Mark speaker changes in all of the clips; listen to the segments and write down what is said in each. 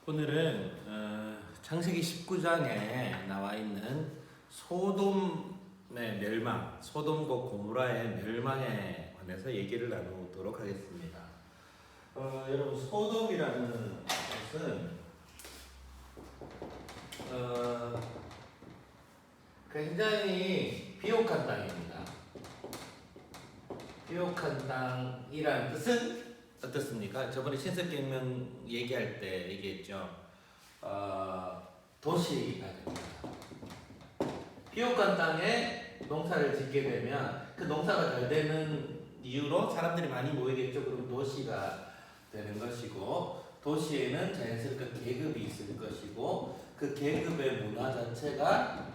Speaker 1: 오늘은 창세기 19장에 나와 있는 소돔의 멸망, 소돔과 고모라의 멸망에 관해서 얘기를 나누도록 하겠습니다. 여러분, 소돔이라는 것은 굉장히 비옥한 땅입니다. 비옥한 땅이라는 뜻은 어떻습니까? 저번에 신석경명 얘기할 때 얘기했죠. 도시가 됩니다. 비옥한 땅에 농사를 짓게 되면 그 농사가 잘 되는 이유로 사람들이 많이 모이겠죠. 그럼 도시가 되는 것이고, 도시에는 자연스럽게 계급이 있을 것이고, 그 계급의 문화 자체가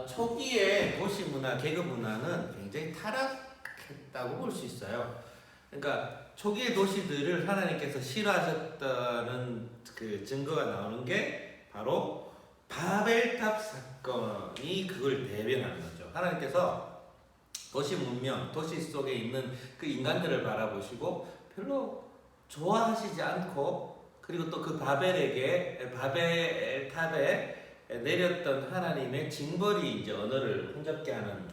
Speaker 1: 초기에 도시 문화, 계급 문화는 굉장히 타락했다고 볼 수 있어요. 그러니까 초기의 도시들을 하나님께서 싫어하셨다는 그 증거가 나오는 게 바로 바벨탑 사건이 그걸 대변하는 거죠. 하나님께서 도시 문명, 도시 속에 있는 그 인간들을 바라보시고 별로 좋아하시지 않고, 그리고 또 그 바벨탑에 내렸던 하나님의 징벌이 이제 언어를 혼잡게 하는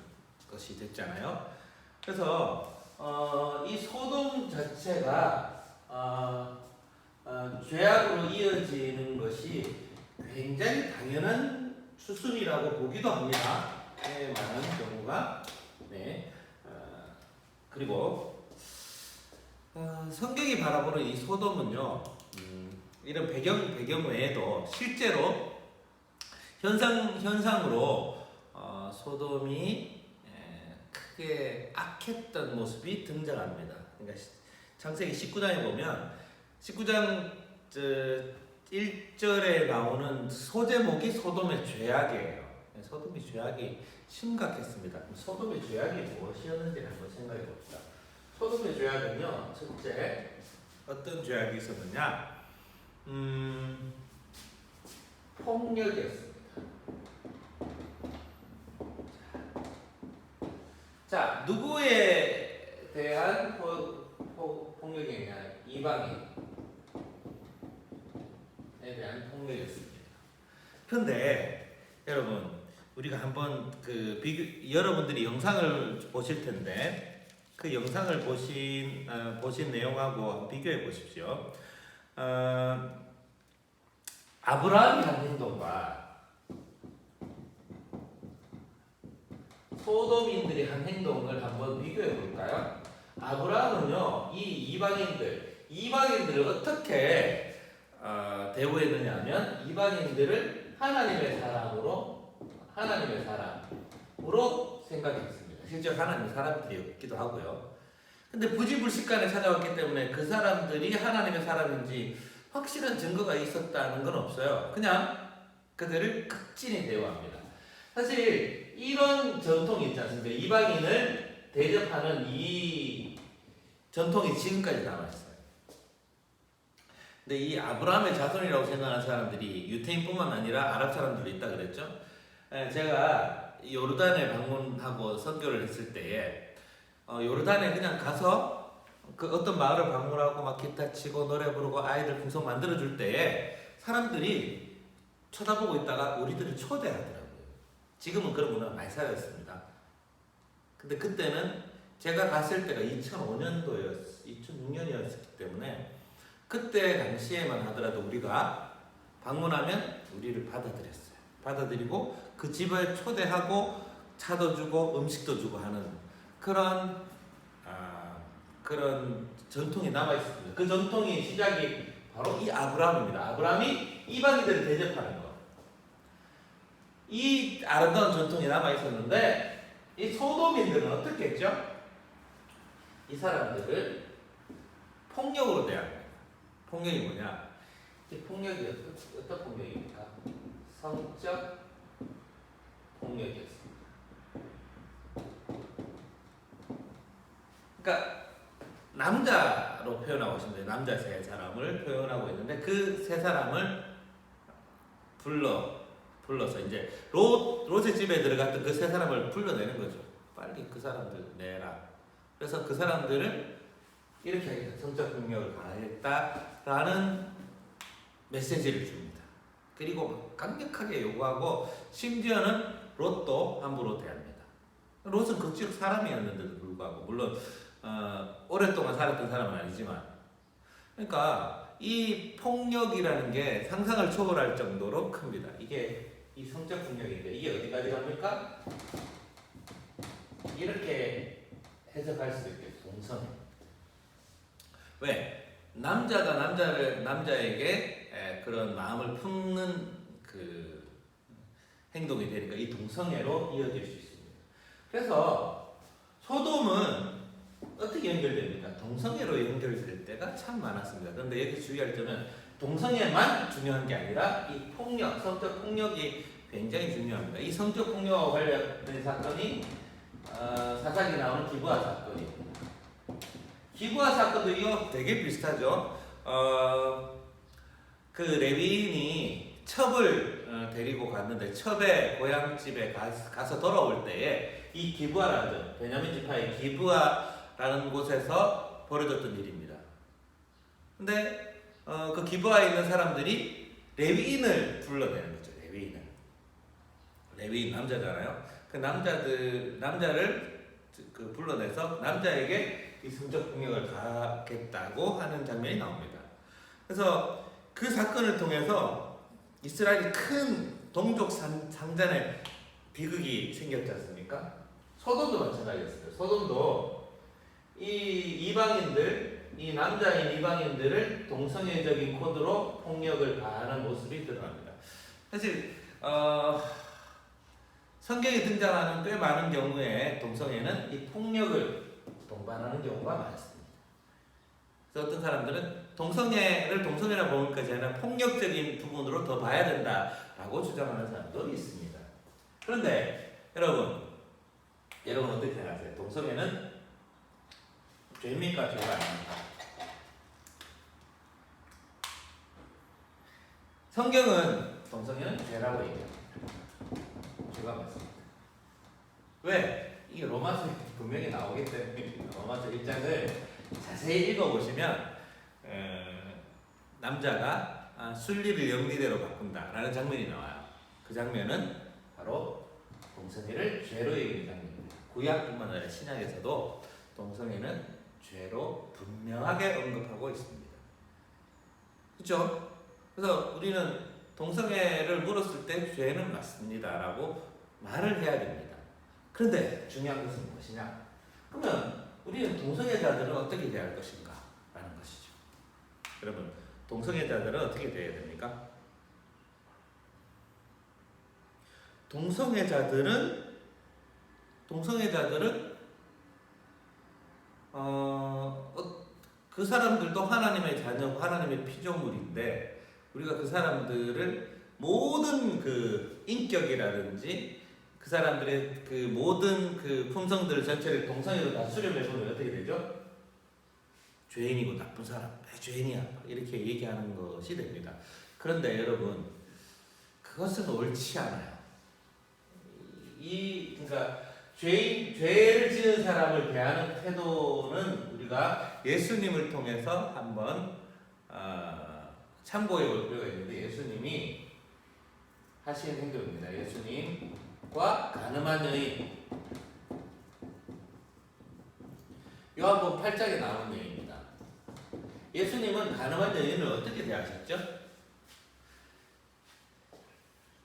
Speaker 1: 것이 됐잖아요. 그래서 이 소돔 자체가 죄악으로 이어지는 것이 굉장히 당연한 수순이라고 보기도 합니다. 많은 경우가. 그리고 성경이 바라보는 이 소돔은요, 이런 배경 외에도 실제로 현상으로 소돔이 크게 악했던 모습이 등장합니다. 그러니까 창세기 19장에 보면 19장 1절에 나오는 소제목이 소돔의 죄악이에요. 소돔의 죄악이 심각했습니다. 소돔의 죄악이 무엇이었는지 한번 생각해 봅시다. 소돔의 죄악은요, 첫째 어떤 죄악이 있었느냐? 폭력이었습니다. 자, 누구에 대한 폭력이냐? 이방인에 대한 폭력이었습니다. 그런데 여러분, 우리가 한번 여러분들이 영상을 보실 텐데 그 영상을 보신 내용하고 한번 비교해 보십시오. 아브라함이 한 행동과 소돔인들이 한 행동을 한번 비교해 볼까요? 아브라함은요, 이 이방인들을 어떻게 대우했느냐 하면, 이방인들을 하나님의 사람으로 생각했습니다. 실제 하나님의 사람들이었기도 하고요. 근데 부지불식간에 찾아왔기 때문에 그 사람들이 하나님의 사람인지 확실한 증거가 있었다는 건 없어요. 그냥 그들을 극진히 대우합니다. 사실 이런 전통이 있지 않습니까? 이방인을 대접하는 이 전통이 지금까지 남아있어요. 근데 이 아브라함의 자손이라고 생각하는 사람들이 유태인뿐만 아니라 아랍 사람들도 있다 그랬죠. 제가 요르단에 방문하고 선교를 했을 때에 요르단에 그냥 가서 그 어떤 마을을 방문하고 막 기타 치고 노래 부르고 아이들 풍속 만들어줄 때에 사람들이 쳐다보고 있다가 우리들을 초대하더라고요. 지금은 그런 문화가 많이 사라졌습니다. 근데 그때는 제가 갔을 때가 2006년이었기 때문에 그때 당시에만 하더라도 우리가 방문하면 우리를 받아들였어요. 받아들이고 그 집을 초대하고 차도 주고 음식도 주고 하는 그런 전통이 남아 있습니다. 그 전통이 시작이 바로 이 아브라함입니다. 아브라함이 이방인들을 대접하는 것. 이 아름다운 전통이 남아 있었는데, 이 소돔인들은 어떻게 했죠? 이 사람들을 폭력으로 대합니다. 폭력이 뭐냐? 이 폭력이 어떤 폭력입니까? 성적 폭력이었습니다. 그러니까 남자로 표현하고 있는데, 남자 세 사람을 표현하고 있는데, 그 세 사람을 불러서 이제 롯의 집에 들어갔던 그 세 사람을 불러내는 거죠. 빨리 그 사람들 내라. 그래서 그 사람들을 이렇게 하겠다. 성적 폭력을 가하겠다라는 메시지를 줍니다. 그리고 강력하게 요구하고 심지어는 롯도 함부로 대합니다. 롯은 그 지역 사람이었는데도 불구하고 물론 오랫동안 살았던 사람은 아니지만 그러니까 이 폭력이라는 게 상상을 초월할 정도로 큽니다. 이게 이 성적 폭력인데 이게 어디까지 갑니까? 이렇게 해석할 수도 있겠죠. 동성. 왜? 남자가 남자에게 그런 마음을 품는 그 행동이 되니까 이 동성애로 이어질 수 있습니다. 그래서 소돔은 어떻게 연결됩니까? 동성애로 연결될 때가 참 많았습니다. 그런데 여기 주의할 점은 동성애만 중요한 게 아니라 이 폭력, 성적 폭력이 굉장히 중요합니다. 이 성적 폭력과 관련된 사건이 사사기 나오는 기부아 사건입니다. 기부아 사건도 이거 되게 비슷하죠. 그 레위인이 첩을 데리고 갔는데 첩의 고향집에 가서 돌아올 때에 이 기부아라는 베냐민 지파의 기부아라는 곳에서 벌어졌던 일입니다. 근데 그 기부아에 있는 사람들이 레위인을 불러내는 거죠. 레위인 남자잖아요. 그 남자를 그 불러내서 남자에게 이 성적 폭력을 가하겠다고 하는 장면이 나옵니다. 그래서 그 사건을 통해서 이스라엘이 큰 동족 상잔의 비극이 생겼지 않습니까? 소돔도 마찬가지였어요. 소돔도 이 남자인 이방인들을 동성애적인 코드로 폭력을 가하는 모습이 드러납니다. 사실 성경에 등장하는 꽤 많은 경우에 동성애는 이 폭력을 동반하는 경우가 많습니다. 그래서 어떤 사람들은 동성애를 동성애라 보는 것이 아니라 폭력적인 부분으로 더 봐야 된다라고 주장하는 사람도 있습니다. 그런데 여러분 어떻게 생각하세요? 동성애는 죄입니까? 죄가 아닙니까? 성경은 동성애는 죄라고 얘기합니다. 죄가 맞습니다. 왜? 이게 로마서에 분명히 나오기 때문에 로마서 1장을 자세히 읽어보시면 남자가 순리를 영리대로 바꾼다라는 장면이 나와요. 그 장면은 바로 동성애를 죄로 얘기하는 장면입니다. 구약뿐만 아니라 신약에서도 동성애는 죄로 분명하게 언급하고 있습니다. 그렇죠? 그래서 우리는 동성애를 물었을 때 죄는 맞습니다라고 말을 해야 됩니다. 그런데 중요한 것은 무엇이냐? 그러면 우리는 동성애자들은 어떻게 대할 것인가? 라는 것이죠. 여러분, 동성애자들은 어떻게 대해야 됩니까? 동성애자들은 그 사람들도 하나님의 자녀, 하나님의 피조물인데 우리가 그 사람들을 모든 그 인격이라든지 그 사람들의 그 모든 그 품성들 전체를 동성애로 다 수렴해보면 어떻게 되죠? 죄인이고 나쁜 사람, 죄인이야 이렇게 얘기하는 것이 됩니다. 그런데 여러분 그것은 옳지 않아요. 그러니까 죄를 지은 사람을 대하는 태도는 우리가 예수님을 통해서 한번 참고해 볼 필요가 있는데 예수님이 하신 행동입니다. 예수님과 가늠한 여인, 요한복음 8장에 나오는 여인입니다. 예수님은 가늠한 여인을 어떻게 대하셨죠?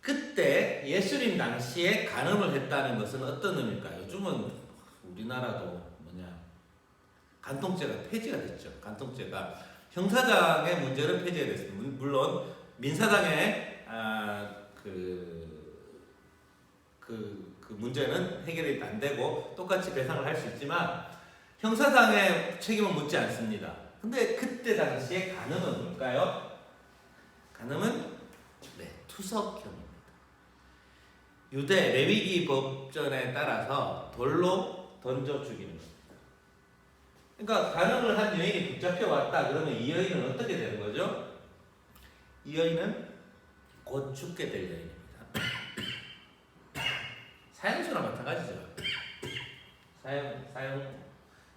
Speaker 1: 그때 예수님 당시에 간음을 했다는 것은 어떤 의미일까요? 요즘은 우리나라도 간통죄가 폐지가 됐죠. 간통죄가 형사상의 문제로 폐지가 됐습니다. 물론 민사상의 그 문제는 해결이 안 되고 똑같이 배상을 할 수 있지만 형사상의 책임은 묻지 않습니다. 근데 그때 당시에 간음은 뭘까요? 간음은 투석형입니다. 유대 레위기 법전에 따라서 돌로 던져 죽이는 겁니다. 그러니까 간음을 한 여인이 붙잡혀 왔다 그러면 이 여인은 어떻게 되는 거죠? 이 여인은 곧 죽게 될 여인입니다. 사형수나 마찬가지죠.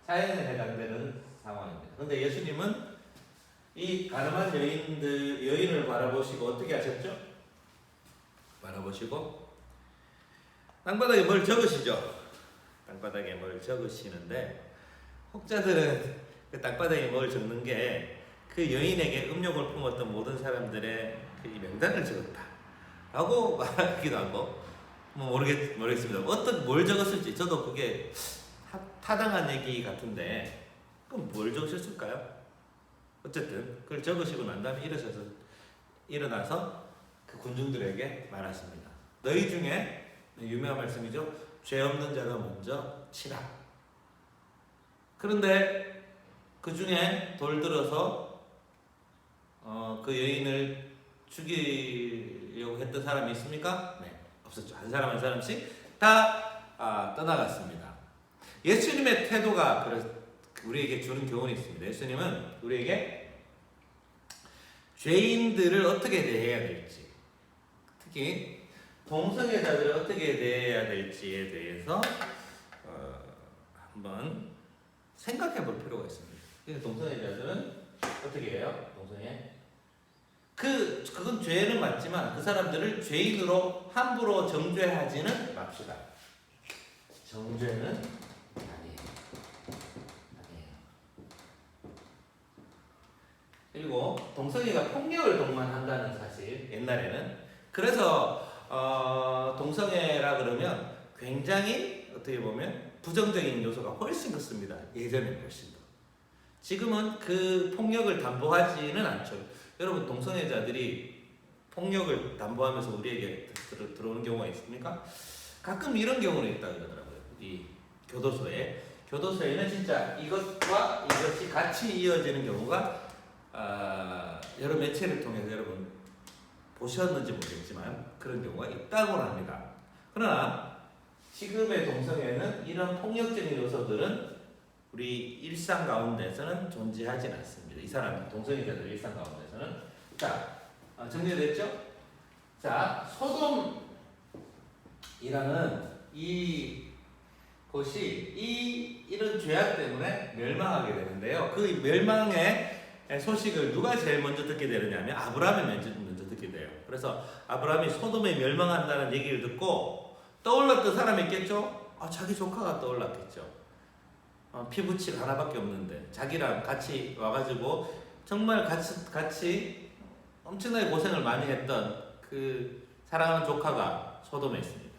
Speaker 1: 사형에 해당되는 상황입니다. 그런데 예수님은 이 가늠한 여인을 바라보시고 어떻게 하셨죠? 바라보시고 땅바닥에 뭘 적으시죠? 땅바닥에 뭘 적으시는데 혹자들은 그 땅바닥에 뭘 적는 게 그 여인에게 음욕을 품었던 모든 사람들의 그 명단을 적었다 라고 말하기도 하고 모르겠습니다. 뭘 적었을지 저도 그게 타당한 얘기 같은데 그럼 뭘 적으셨을까요? 어쨌든 그걸 적으시고 난 다음에 일어나서 그 군중들에게 말하십니다. 너희 중에 유명한 말씀이죠. 죄 없는 자가 먼저 치라. 그런데 그 중에 돌들어서 그 여인을 죽이려고 했던 사람이 있습니까? 네, 없었죠. 한 사람씩 다 떠나갔습니다. 예수님의 태도가 우리에게 주는 교훈이 있습니다. 예수님은 우리에게 죄인들을 어떻게 대해야 될지, 특히 동성애자들을 어떻게 대해야 될지에 대해서 한번 생각해 볼 필요가 있습니다. 동성애자들은 어떻게 해요? 동성애? 그건 죄는 맞지만 그 사람들을 죄인으로 함부로 정죄하지는 맙시다. 정죄는 아니에요. 그리고 동성애가 폭력을 동반한다는 사실, 옛날에는. 그래서 동성애라 그러면 굉장히 어떻게 보면 부정적인 요소가 훨씬 컸습니다. 예전에는 훨씬 더. 지금은 그 폭력을 담보하지는 않죠. 여러분, 동성애자들이 폭력을 담보하면서 우리에게 들어오는 경우가 있습니까? 가끔 이런 경우는 있다 그러더라고요. 이 교도소에는 진짜 이것과 이것이 같이 이어지는 경우가 여러 매체를 통해서 여러분 보셨는지 모르겠지만 그런 경우가 있다고 합니다. 그러나 지금의 동성애는 이런 폭력적인 요소들은 우리 일상 가운데서는 존재하지 않습니다. 이 사람 동성애자들 일상 가운데서는. 자, 정리됐죠? 자, 소돔이라는 이것이 이런 죄악 때문에 멸망하게 되는데요. 그 멸망의 소식을 누가 제일 먼저 듣게 되느냐면 아브라함이 먼저 듣게 돼요. 그래서 아브라함이 소돔에 멸망한다는 얘기를 듣고 떠올랐던 사람이 있겠죠? 자기 조카가 떠올랐겠죠. 피부치가 하나밖에 없는데 자기랑 같이 와가지고 정말 같이 엄청나게 고생을 많이 했던 그 사랑하는 조카가 소돔에 있습니다.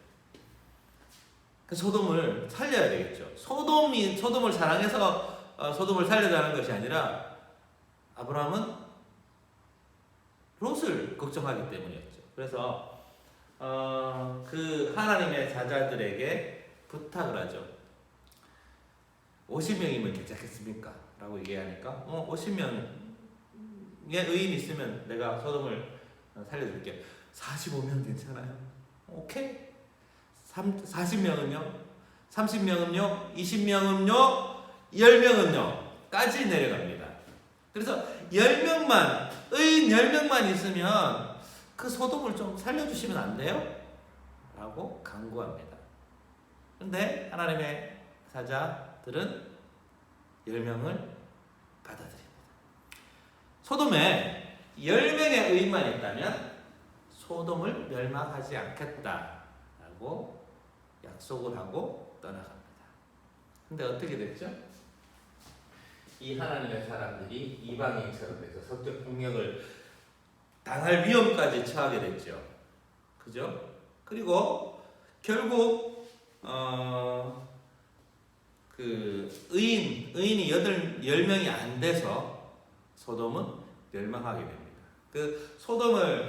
Speaker 1: 그 소돔을 살려야 되겠죠. 소돔을 사랑해서 소돔을 살려자는 것이 아니라 아브라함은 롯을 걱정하기 때문이었죠. 그래서 그 하나님의 사자들에게 부탁을 하죠. 50명이면 괜찮겠습니까? 라고 얘기하니까 50명의 의인이 있으면 내가 소돔을 살려줄게. 45명 괜찮아요? 오케이. 40명은요? 30명은요? 20명은요? 10명은요? 까지 내려갑니다. 그래서 10명만, 의인 10명만 있으면 그 소돔을 좀 살려주시면 안 돼요? 라고 간구합니다. 근데 하나님의 사자들은 10명을 받아들입니다. 소돔에 10명의 의인만 있다면 소돔을 멸망하지 않겠다라고 약속을 하고 떠나갑니다. 근데 어떻게 됐죠? 이 하나님의 사람들이 이방인처럼 돼서 성적 폭력을 당할 위험까지 처하게 됐죠. 그죠? 그리고 결국 그 의인이 10명이 안 돼서 소돔은 멸망하게 됩니다. 그 소돔이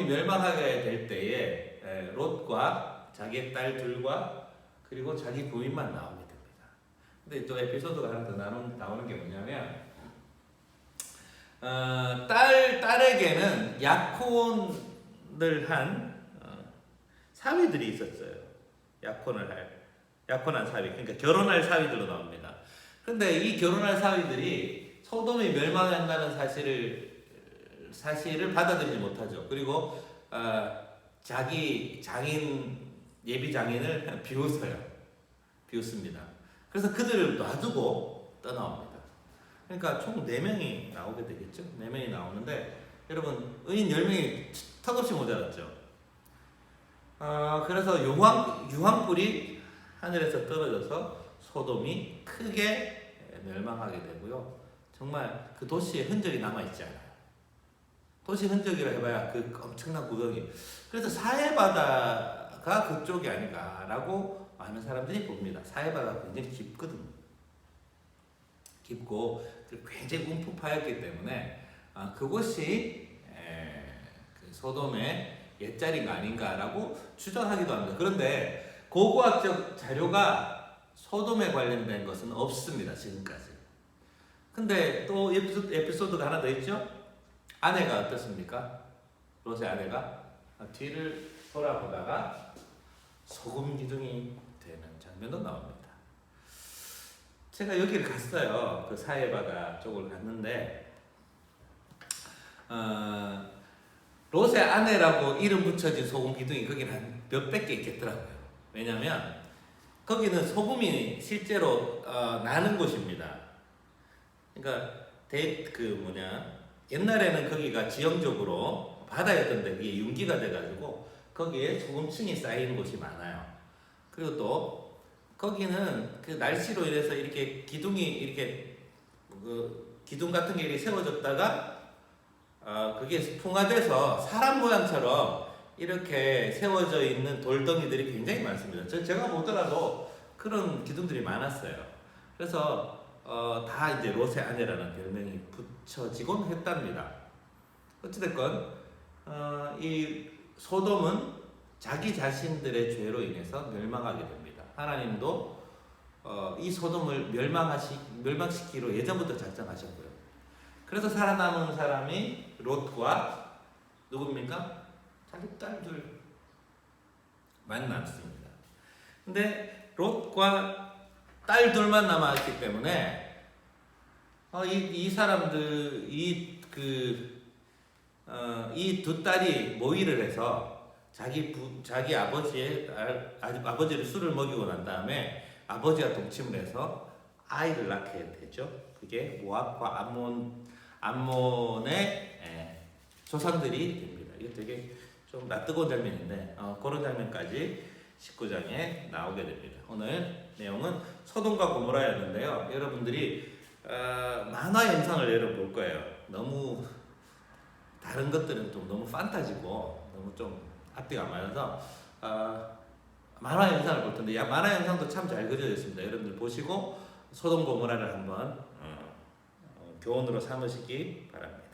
Speaker 1: 멸망하게 될 때에 롯과 자기의 딸 둘과 그리고 자기 부인만 나오게 됩니다. 근데 또 에피소드가 하나 더 나오는 게 뭐냐면 딸에게는 약혼을 한 사위들이 있었어요. 약혼한 사위, 그러니까 결혼할 사위들로 나옵니다. 그런데 이 결혼할 사위들이 소돔이 멸망한다는 사실을 받아들이지 못하죠. 그리고 자기 예비 장인을 비웃습니다. 그래서 그들을 놔두고 떠나옵니다. 그러니까 총 4명이 나오게 되겠죠. 4명이 나오는데 여러분 의인 10명이 턱없이 모자랐죠. 그래서 유황불이 하늘에서 떨어져서 소돔이 크게 멸망하게 되고요. 정말 그 도시의 흔적이 남아있지 않아요. 도시 흔적이라 해봐야 그 엄청난 구덩이. 그래서 사해바다가 그쪽이 아닌가라고 많은 사람들이 봅니다. 사해바다가 굉장히 깊거든요. 깊고 굉장히 움푹파였기 때문에 그곳이 그 소돔의 옛자리가 아닌가라고 추정하기도 합니다. 그런데 고고학적 자료가 소돔에 관련된 것은 없습니다. 지금까지. 근데 또 에피소드가 하나 더 있죠. 아내가 어떻습니까? 롯의 아내가 뒤를 돌아보다가 소금 기둥이 되는 장면도 나옵니다. 제가 여기를 갔어요. 그 사해바다 쪽을 갔는데 롯의 아내라고 이름 붙여진 소금 기둥이 거기는 한 몇백 개 있겠더라고요. 왜냐면 거기는 소금이 실제로 나는 곳입니다. 그러니까 옛날에는 거기가 지형적으로 바다였던데 이게 융기가 돼가지고 거기에 소금층이 쌓이는 곳이 많아요. 그리고 또 거기는 그 날씨로 인해서 이렇게 기둥이 이렇게 기둥 같은 게 이렇게 세워졌다가 그게 풍화돼서 사람 모양처럼 이렇게 세워져 있는 돌덩이들이 굉장히 많습니다. 제가 보더라도 그런 기둥들이 많았어요. 그래서 다 이제 롯의 아내라는 별명이 붙여지곤 했답니다. 어찌됐건 이 소돔은 자기 자신들의 죄로 인해서 멸망하게 됩니다. 하나님도 이 소돔을 멸망시키기로 예전부터 작정하셨고요. 그래서 살아남은 사람이 롯과 누굽니까? 자기 딸들만 남습니다. 근데 롯과 딸들만 남았기 때문에 이 사람들 이 두 딸이 모의를 해서 자기 아버지를 술을 먹이고 난 다음에 아버지가 동침을 해서 아이를 낳게 되죠. 그게 모압과 암몬의 조상들이 됩니다. 이게 되게 좀 낯뜨거운 장면인데 그런 장면까지 19장에 나오게 됩니다. 오늘 내용은 소돔과 고모라였는데요. 여러분들이 만화 영상을 여러분 볼 거예요. 너무 다른 것들은 좀 너무 판타지고 너무 좀 앞뒤가 안 맞아서 만화 영상을 볼 텐데 만화 영상도 참 잘 그려져 있습니다. 여러분들 보시고 소돔 고모라를 한번 교훈으로 삼으시기 바랍니다.